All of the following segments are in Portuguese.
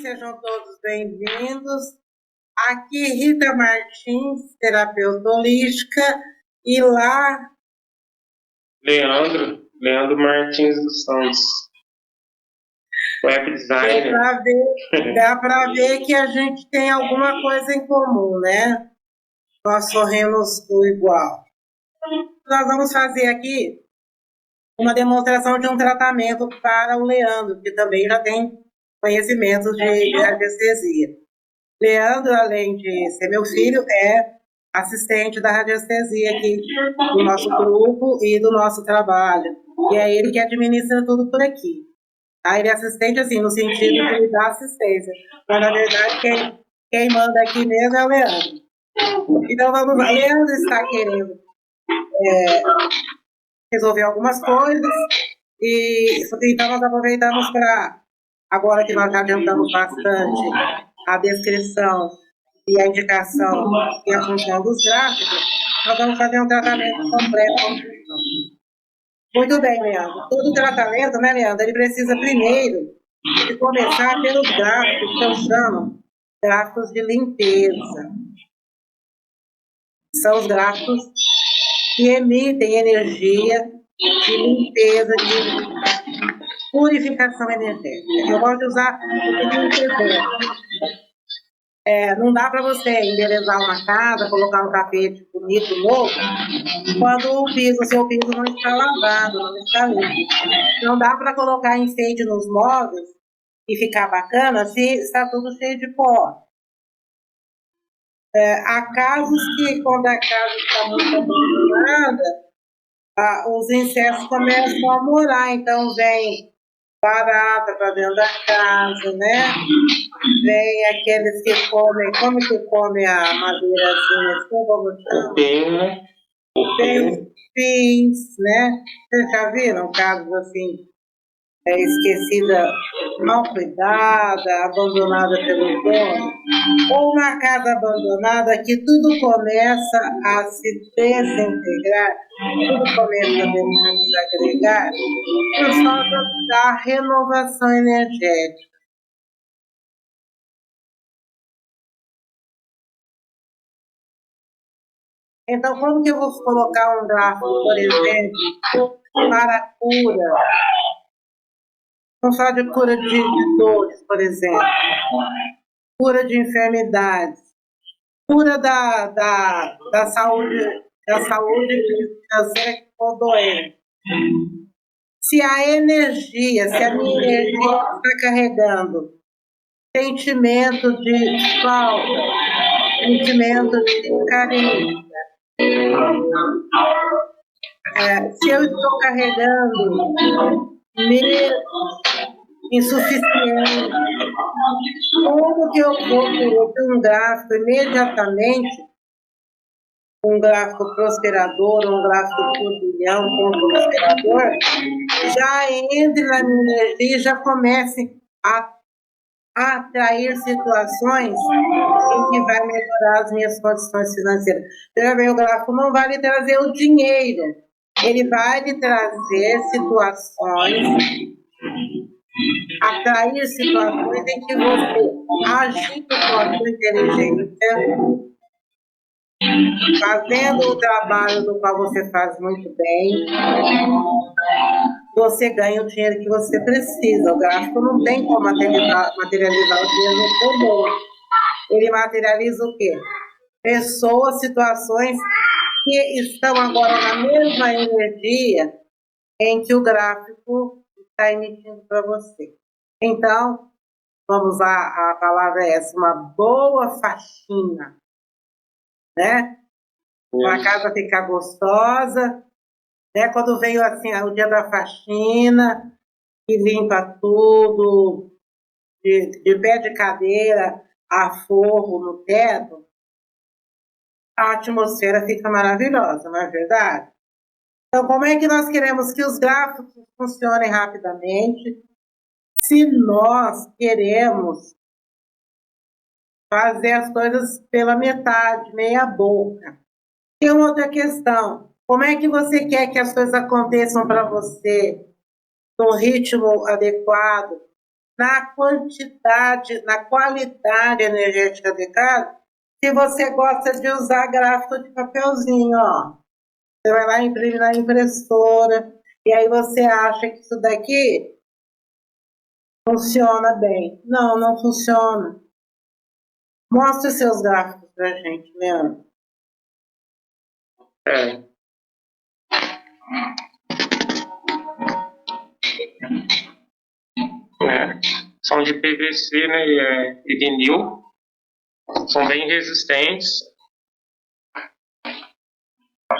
sejam todos bem-vindos. Aqui Rita Martins, terapeuta holística, e lá Leandro Martins dos Santos, web designer. Dá para ver que a gente tem alguma coisa em comum, né? Nós sorrimos do igual. Nós vamos fazer aqui uma demonstração de um tratamento para o Leandro, que também já tem conhecimentos de radiestesia. Leandro, além de ser meu filho, é assistente da radiestesia aqui do nosso grupo e do nosso trabalho. E é ele que administra tudo por aqui. Tá? Ele é assistente, assim, no sentido de me dar assistência. Mas, na verdade, quem manda aqui mesmo é o Leandro. Então, vamos lá. Leandro está querendo resolver algumas coisas. Então, nós aproveitamos para, agora que nós já adiantamos bastante a descrição e a indicação e a função dos gráficos, nós vamos fazer um tratamento completo. Muito bem, Leandro. Todo tratamento, né, Leandro, ele precisa primeiro de começar pelos gráficos, que eu chamo gráficos de limpeza. São os gráficos que emitem energia de limpeza, de purificação energética. Eu gosto de usar o seguinte exemplo. Não dá para você embelezar uma casa, colocar um tapete bonito, novo, quando o seu piso não está lavado, não está limpo. Não dá para colocar enfeite nos móveis e ficar bacana se está tudo cheio de pó. Há casos que, quando a casa está muito abandonada, os insetos começam a morar, então vem barata para dentro da casa, né? Vem aqueles que comem, como que come a madeirazinha? Como chama? Tem pins, né? Vocês já viram casos assim, esquecida, mal cuidada, abandonada pelo dono? Ou uma casa abandonada que tudo começa a se desintegrar, tudo começa a desagregar, por causa da renovação energética. Então, como que eu vou colocar um gráfico, por exemplo, para a cura? Vamos falar de cura de dores, por exemplo. Cura de enfermidades. Cura da saúde financeira que for doente. Se a minha energia está carregando sentimento de falta, sentimento de carência, se eu estou carregando medo, insuficiente, como que eu vou colocar um gráfico imediatamente, um gráfico prosperador, um gráfico turbilhão, um prosperador, já entre na minha energia e já comece a atrair situações em que vai melhorar as minhas condições financeiras. Veja bem, o gráfico não vai lhe trazer o dinheiro, ele vai lhe trazer situações, atrair situações em que você, agindo com a sua inteligência, fazendo o trabalho do qual você faz muito bem, você ganha o dinheiro que você precisa. O gráfico não tem como materializar o dinheiro no comum. Ele materializa o quê? Pessoas, situações que estão agora na mesma energia em que o gráfico está emitindo para você. Então, vamos lá, a palavra é essa, uma boa faxina, né? Uma casa ficar gostosa, né? Quando veio assim o dia da faxina, que limpa tudo, de pé de cadeira a forro no teto, a atmosfera fica maravilhosa, não é verdade? Então, como é que nós queremos que os gráficos funcionem rapidamente, se nós queremos fazer as coisas pela metade, meia boca? Tem uma outra questão. Como é que você quer que as coisas aconteçam para você no ritmo adequado, na quantidade, na qualidade energética de cada, se você gosta de usar gráfico de papelzinho, ó. Você vai lá e imprime na impressora, e aí você acha que isso daqui funciona bem. Não, não funciona. Mostre seus gráficos pra gente, Leandro. São de PVC, né, e vinil. São bem resistentes.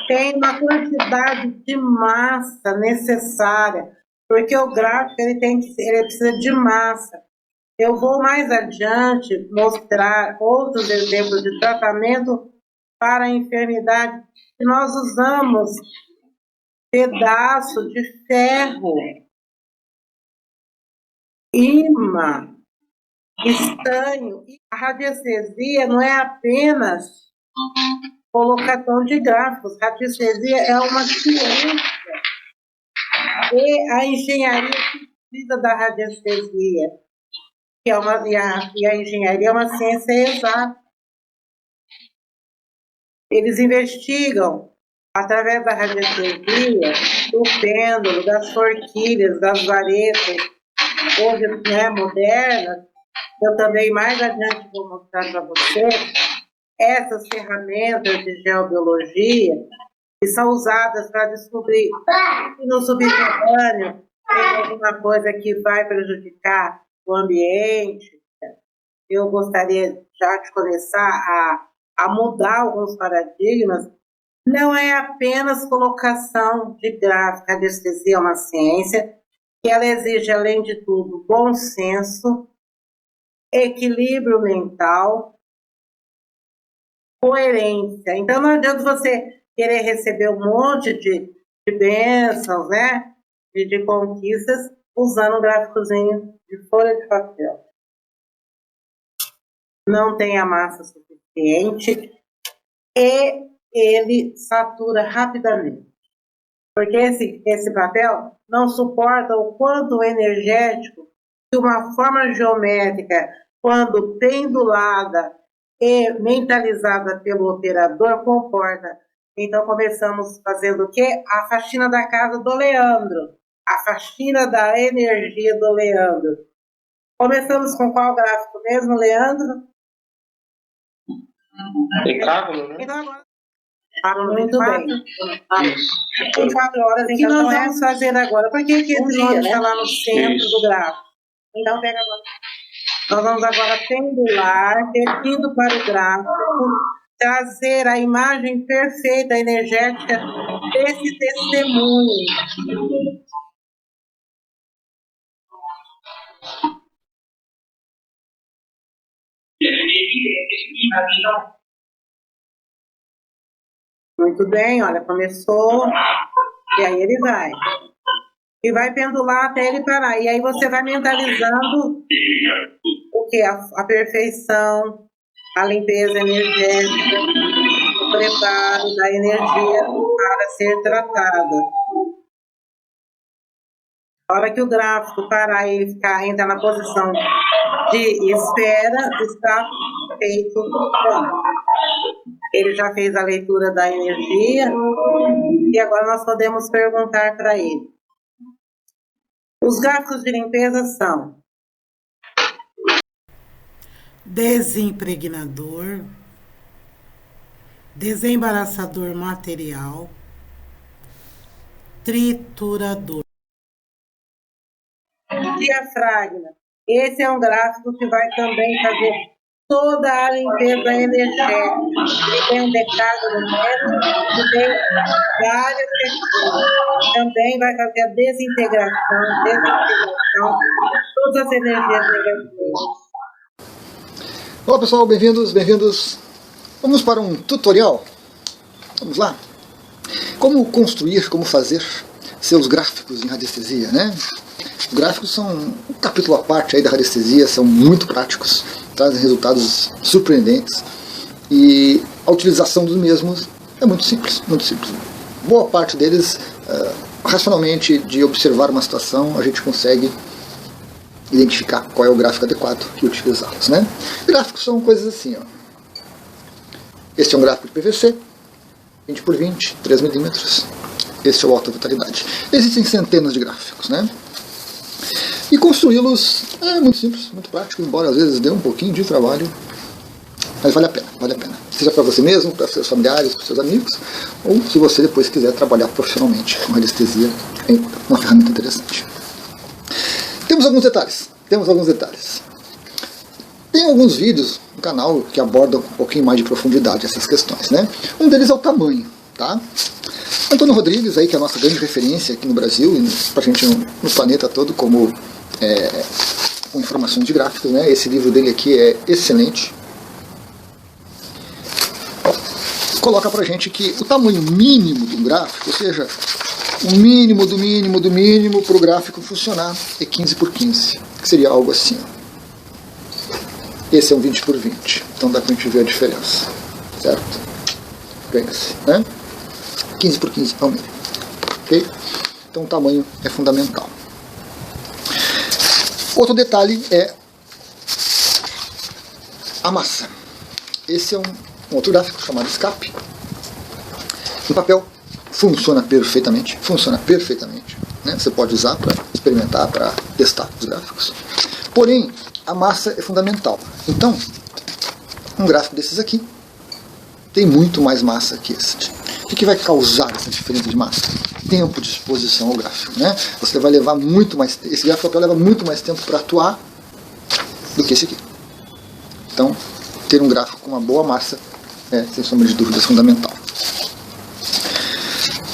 Tem uma quantidade de massa necessária, porque o gráfico ele precisa de massa. Eu vou mais adiante mostrar outros exemplos de tratamento para a enfermidade que nós usamos pedaço de ferro, imã, estanho. A radiestesia não é apenas colocação de gráficos. Radiestesia é uma ciência. E a engenharia precisa da radiestesia. E a engenharia é uma ciência exata. Eles investigam, através da radiestesia, do pêndulo, das forquilhas, das varetas, hoje, né, modernas. Eu também, mais adiante, vou mostrar para você essas ferramentas de geobiologia que são usadas para descobrir se no subterrâneo tem alguma coisa que vai prejudicar o ambiente. Eu gostaria já de começar a mudar alguns paradigmas. Não é apenas colocação de gráfico. A radiestesia é uma ciência que ela exige, além de tudo, bom senso, equilíbrio mental, coerência. Então não adianta você querer receber um monte de bênçãos, né? De conquistas, usando um gráficozinho de folha de papel. Não tem a massa suficiente e ele satura rapidamente. Porque esse papel não suporta o quanto energético que uma forma geométrica, quando pendulada e mentalizada pelo operador, comporta. Então, começamos fazendo o quê? A faxina da casa do Leandro. A faxina da energia do Leandro. Começamos com qual gráfico mesmo, Leandro? Decágono, né? Então, agora, muito bem. Em 4 horas, então, o que nós vamos fazer agora? Por que esse nome está lá no centro do gráfico? Então, pega agora. Nós vamos agora pendular, indo para o gráfico, trazer a imagem perfeita, energética desse testemunho. Muito bem, olha, começou, e aí ele vai. E vai pendular até ele parar. E aí você vai mentalizando o que? A perfeição, a limpeza energética, o preparo da energia para ser tratada. A hora que o gráfico parar e ele entra na posição de espera, está feito. Ele já fez a leitura da energia e agora nós podemos perguntar para ele. Os gráficos de limpeza são desimpregnador, desembaraçador material, triturador. Diafragma. Esse é um gráfico que vai também fazer toda a limpeza energética. Ele tem um decágono médio e tem várias secções. Também vai fazer a desintegração de todas as energias negativas. Olá pessoal, bem-vindos. Vamos para um tutorial. Vamos lá. Como construir, como fazer seus gráficos em radiestesia, né? Os gráficos são um capítulo à parte aí da radiestesia, são muito práticos, trazem resultados surpreendentes e a utilização dos mesmos é muito simples, muito simples. Boa parte deles, racionalmente, de observar uma situação, a gente consegue identificar qual é o gráfico adequado e utilizá-los, né? Gráficos são coisas assim, ó. Este é um gráfico de PVC, 20 por 20, 3 milímetros. Este é o alta vitalidade. Existem centenas de gráficos, né? E construí-los é muito simples, muito prático, embora às vezes dê um pouquinho de trabalho, mas vale a pena, vale a pena. Seja para você mesmo, para seus familiares, para seus amigos, ou se você depois quiser trabalhar profissionalmente com radiestesia, é uma ferramenta interessante. Temos alguns detalhes. Tem alguns vídeos no canal que abordam um pouquinho mais de profundidade essas questões, né? Um deles é o tamanho, tá? Antônio Rodrigues, aí, que é a nossa grande referência aqui no Brasil e pra gente no planeta todo como com informações de gráficos, né? Esse livro dele aqui é excelente. Coloca pra gente que o tamanho mínimo do gráfico, ou seja, o mínimo do mínimo do mínimo para o gráfico funcionar é 15 por 15, que seria algo assim. Esse é um 20 por 20, então dá pra gente ver a diferença, certo? Ganha-se, né? 15 por 15 é o mínimo, ok? Então o tamanho é fundamental. Outro detalhe é a massa. Esse é um outro gráfico chamado escape. No papel funciona perfeitamente, né? Você pode usar para experimentar, para testar os gráficos. Porém, a massa é fundamental. Então, um gráfico desses aqui tem muito mais massa que este. O que vai causar essa diferença de massa? Tempo de exposição ao gráfico, né? Você vai levar muito mais, esse gráfico papel leva muito mais tempo para atuar do que esse aqui. Então, ter um gráfico com uma boa massa é, sem sombra de dúvidas, fundamental.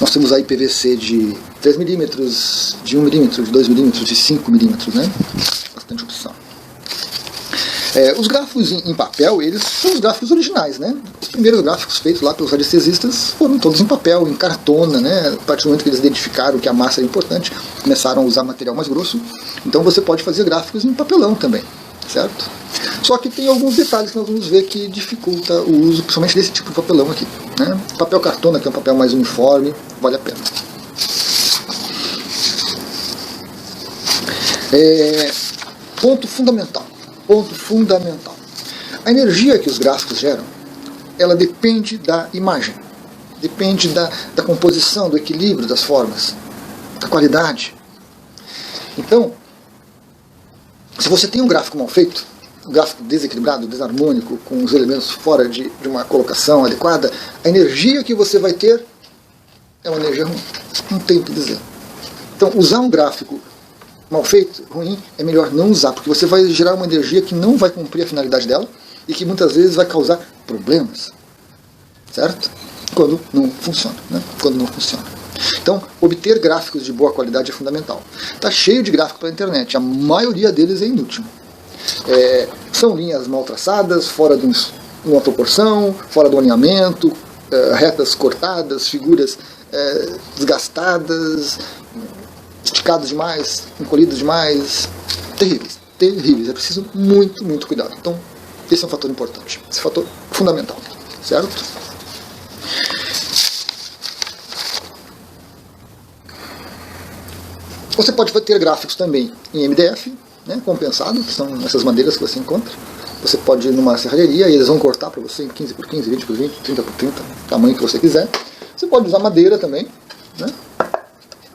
Nós temos aí PVC de 3 milímetros, de 1 milímetro, de 2 milímetros, de 5 milímetros, né? Bastante opção. Os gráficos em papel, eles são os gráficos originais, né? Os primeiros gráficos feitos lá pelos radiestesistas foram todos em papel, em cartona, né? A partir do momento que eles identificaram que a massa era importante, começaram a usar material mais grosso. Então você pode fazer gráficos em papelão também, certo? Só que tem alguns detalhes que nós vamos ver que dificulta o uso, principalmente desse tipo de papelão aqui, né? Papel cartona, que é um papel mais uniforme, vale a pena. Ponto fundamental. A energia que os gráficos geram, ela depende da imagem, depende da composição, do equilíbrio das formas, da qualidade. Então, se você tem um gráfico mal feito, um gráfico desequilibrado, desarmônico, com os elementos fora de uma colocação adequada, a energia que você vai ter é uma energia ruim, não tem o que dizer. Então, usar um gráfico mal feito, ruim, é melhor não usar, porque você vai gerar uma energia que não vai cumprir a finalidade dela e que muitas vezes vai causar problemas, certo? Quando não funciona, né? Quando não funciona. Então, obter gráficos de boa qualidade é fundamental. Está cheio de gráfico pela internet, a maioria deles é inútil. São linhas mal traçadas, fora de uma proporção, fora do alinhamento, retas cortadas, figuras desgastadas, esticados demais, encolhidos demais, terríveis. É preciso muito cuidado. Então, esse é um fator importante, esse é um fator fundamental, certo? Você pode ter gráficos também em MDF, né, compensado, que são essas madeiras que você encontra. Você pode ir numa serralheria e eles vão cortar para você em 15 por 15, 20 por 20, 30 por 30, tamanho que você quiser. Você pode usar madeira também, né?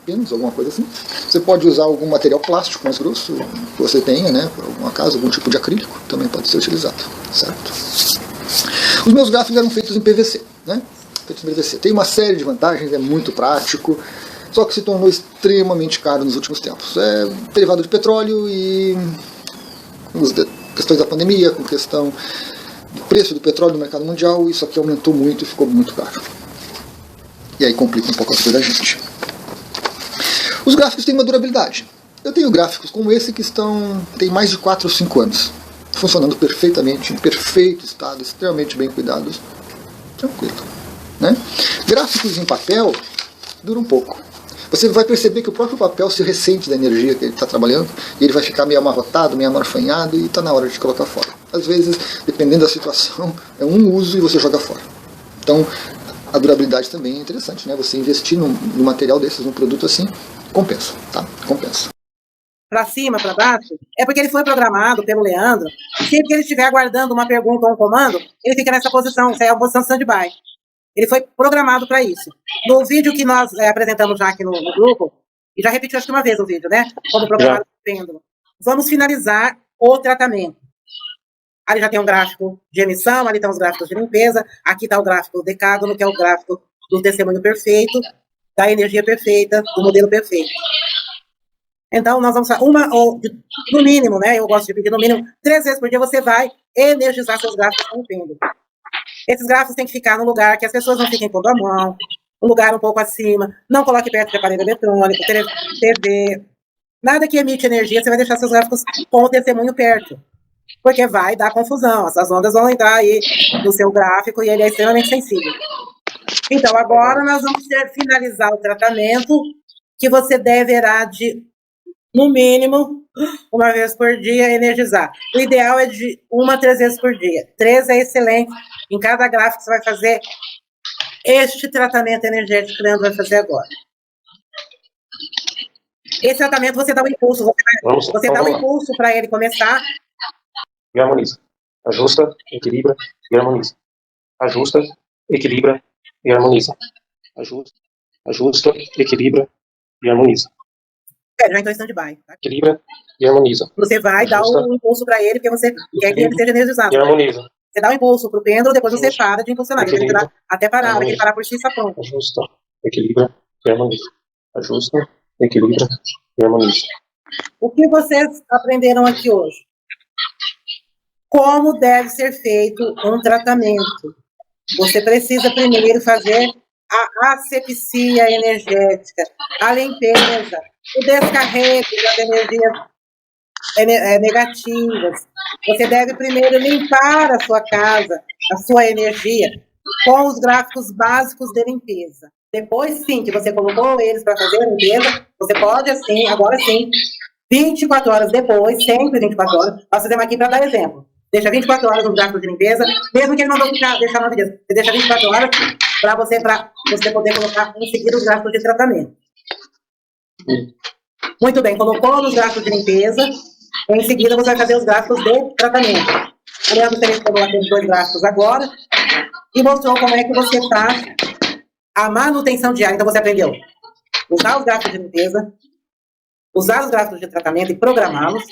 Penas, alguma coisa assim. Você pode usar algum material plástico mais grosso que você tenha, né? Por algum acaso, algum tipo de acrílico também pode ser utilizado, certo? Os meus gráficos eram feitos em PVC, né? Feitos em PVC. Tem uma série de vantagens, é muito prático, só que se tornou extremamente caro nos últimos tempos. É derivado de petróleo e questões da pandemia, com questão do preço do petróleo no mercado mundial, isso aqui aumentou muito e ficou muito caro. E aí complica um pouco a vida da gente. Os gráficos têm uma durabilidade. Eu tenho gráficos como esse que têm mais de 4 ou 5 anos, funcionando perfeitamente, em perfeito estado, extremamente bem cuidados. Tranquilo, né? Gráficos em papel duram um pouco. Você vai perceber que o próprio papel se ressente da energia que ele está trabalhando, e ele vai ficar meio amarrotado, meio amarfanhado, e está na hora de colocar fora. Às vezes, dependendo da situação, é um uso e você joga fora. Então, a durabilidade também é interessante, né? Você investir num material desses, num produto assim, compensa, tá? Compensa. para cima, para baixo, é porque ele foi programado pelo Leandro. Sempre que ele estiver aguardando uma pergunta ou um comando, ele fica nessa posição, isso aí é a posição stand-by. Ele foi programado para isso. No vídeo que nós apresentamos já aqui no grupo, e já repetiu acho que uma vez o vídeo, né? Como programado o pêndulo. Vamos finalizar o tratamento. Ali já tem um gráfico de emissão, ali estão os gráficos de limpeza, aqui está o gráfico do decágono, que é o gráfico do testemunho perfeito, da energia perfeita, do modelo perfeito. Então, nós vamos fazer no mínimo, né? Eu gosto de pedir no mínimo 3 vezes por dia você vai energizar seus gráficos com o pêndulo. Esses gráficos têm que ficar num lugar que as pessoas não fiquem pondo a mão, um lugar um pouco acima, não coloque perto de aparelho eletrônico, TV, nada que emite energia, você vai deixar seus gráficos com o testemunho perto, porque vai dar confusão, essas ondas vão entrar aí no seu gráfico e ele é extremamente sensível. Então, agora nós vamos finalizar o tratamento, que você deverá de, no mínimo, 1 vez por dia, energizar. O ideal é de 1 a 3 vezes por dia. 3 é excelente. Em cada gráfico você vai fazer este tratamento energético que o Leandro vai fazer agora. Esse tratamento você dá um impulso, você dá um impulso para ele começar. E harmoniza. Ajusta, equilibra e harmoniza. Ajusta, equilibra e harmoniza. Ajusta, equilibra e harmoniza. Já entrou em stand-by. Tá? Equilibra e harmoniza. Você vai dar um impulso para ele, porque você quer que ele seja energizado. E harmoniza. Você dá um impulso para o pêndulo, depois você para de impulsionar. Ele vai até parar, a hora que ele parar por si, está pronto. Ajusta, equilibra e harmoniza. Ajusta, equilibra e harmoniza. O que vocês aprenderam aqui hoje? Como deve ser feito um tratamento. Você precisa primeiro fazer a asepsia energética, a limpeza, o descarrego das energias negativas. Você deve primeiro limpar a sua casa, a sua energia, com os gráficos básicos de limpeza. Depois, sim, que você colocou eles para fazer a limpeza, você pode, assim, agora sim, 24 horas depois, sempre 24 horas, nós fazemos aqui para dar exemplo. Deixa 24 horas no gráfico de limpeza, mesmo que ele não deixar na limpeza. Você deixa 24 horas para você poder colocar em seguida os gráficos de tratamento. Muito bem, colocou nos gráficos de limpeza, em seguida você vai fazer os gráficos de tratamento. O Leandro selecionou aqueles 2 gráficos agora e mostrou como é que você faz a manutenção diária. Então você aprendeu usar os gráficos de limpeza, usar os gráficos de tratamento e programá-los,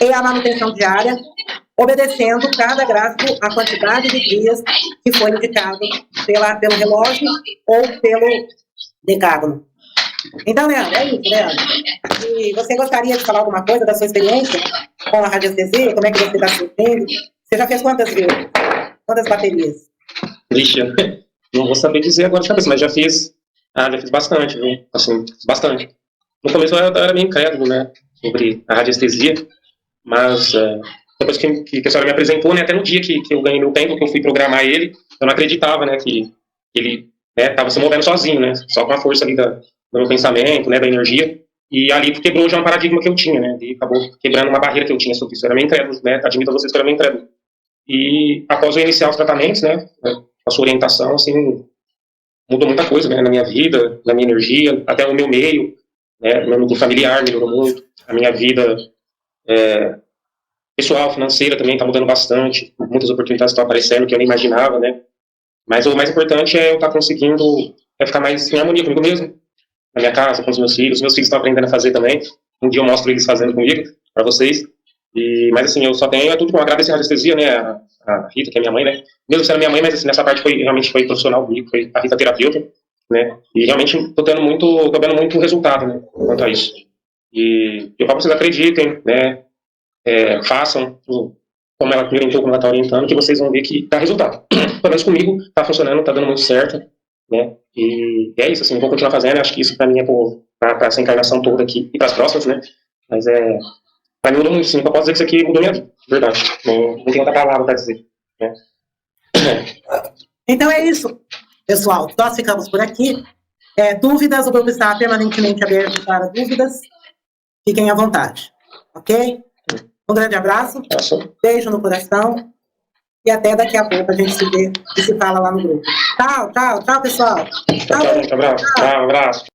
e a manutenção diária, obedecendo cada gráfico a quantidade de dias que foi indicado pelo relógio ou pelo decágono. Então, Leandro, é isso, Leandro. E você gostaria de falar alguma coisa da sua experiência com a radiestesia? Como é que você está se sentindo? Você já fez quantas vezes? Quantas baterias? Vixe, não vou saber dizer agora de cabeça, mas já fiz bastante, viu? Assim, bastante. No começo eu era meio incrédulo, né, sobre a radiestesia, mas depois que a senhora me apresentou, né, até no dia que eu ganhei meu tempo, que eu fui programar ele, eu não acreditava, né, que ele estava se movendo sozinho, né, só com a força ali do meu pensamento, né, da energia, e ali quebrou já um paradigma que eu tinha, né, e acabou quebrando uma barreira que eu tinha sobre isso. Eu era meio incrédulo, né, admito a vocês que eu era meio incrédulo. E após eu iniciar os tratamentos, né, a sua orientação, assim, mudou muita coisa, né, na minha vida, na minha energia, até o meu meio, né, meu núcleo familiar melhorou muito, a minha vida pessoal, financeira também está mudando bastante, muitas oportunidades estão aparecendo que eu nem imaginava, né, mas o mais importante é eu estar conseguindo ficar mais em harmonia comigo mesmo, na minha casa, com os meus filhos estão aprendendo a fazer também, um dia eu mostro eles fazendo comigo, para vocês, mas assim, eu só tenho tudo com agradecer a radiestesia, né, a Rita, que é minha mãe, né, mesmo sendo minha mãe, mas assim, nessa parte realmente foi profissional comigo, foi a Rita terapeuta, né, e realmente tô vendo muito resultado, né, quanto a isso. E eu falo que vocês acreditem, né, façam como ela me orientou, como ela está orientando, que vocês vão ver que dá resultado. Pelo menos comigo está funcionando, está dando muito certo, né, e é isso, assim, eu vou continuar fazendo, acho que isso para mim é para essa encarnação toda aqui e para as próximas, né, mas para mim mudou muito, sim, eu posso dizer que isso aqui mudou minha vida, verdade, não tem outra palavra para dizer, né. Então é isso, pessoal, nós ficamos por aqui. Dúvidas, o grupo está permanentemente aberto para dúvidas, fiquem à vontade, ok? Um grande abraço, beijo no coração e até daqui a pouco a gente se vê e se fala lá no grupo. Tchau, pessoal. Tchau, abraço.